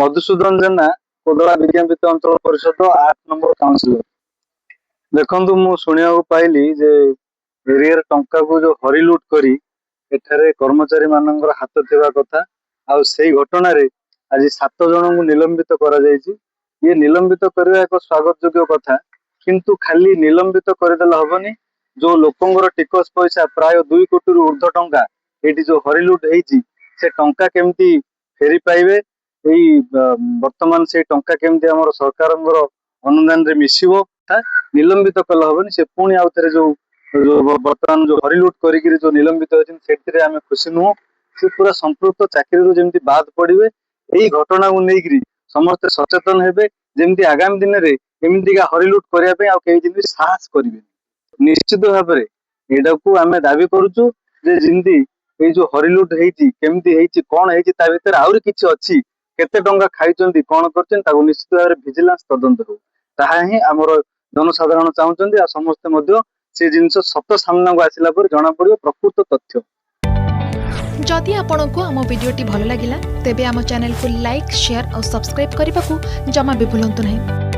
मधुसूदन जेना कोदला विज्ञापित अंचल परिषद 8 नंबर काउंसिलर। देखंतु मु सुनिया पाइली जे एरिया टंका को जो हरिलुट करी एठारे कर्मचारी मानकर हाथ थिबा कथा आ सेही घटना रे आज 7 जन को निलंबित करा जायछि। ये निलंबित करबा एक स्वागत योग्य कथा, किंतु खाली निलंबित करदेला हबनी। जो लोकंगर टिकस पैसा प्राय 2 कोटी रु ऊर्ध्व टंका एटी जो हरिलुट हेछि से टंका केमती फेरी पाइबे, एई वर्तमान से टंका केमती हमर सरकारंगर अनुदान रे मिसिबो निलंबित कल हबनी। से पुणी आउथरे जो वर्तमान जो हरिलुट करिकिरी जो निलंबित होइछन सेटिरे आमे खुशी नुह। से पूरा संपृक्त चाकरी रो जेमती बाद पड़िबे एई घटना को नेइकिरी समस्त सचेतन हेबे, जेमती आगामी दिन रे एमितिका हरिलुट करिया पे आ केही जेमती साहस करिवे। निश्चित भाव में एटा को आमे दाबी करूछु जे जेमती ए जो हरिलुट हेइछि केमती हेइछि कोन हेइछि ता भीतर आउरी किछि अछि, केते टंका खाइचंती कोन करचन ताको निश्चित भाव में विजिलेंस तदंत हो। ताहा ही हमर जनसाधारण चाहुचंती आ समस्त मध्य से जिंस सत सामना को आसिला पर जणा पड़ियो प्रकृत तथ्य। जदि आपंक आम भिडी भल लगा तेब आम चैनल को लाइक शेयर और सब्सक्राइब करने को जमा भी भूलु नहीं।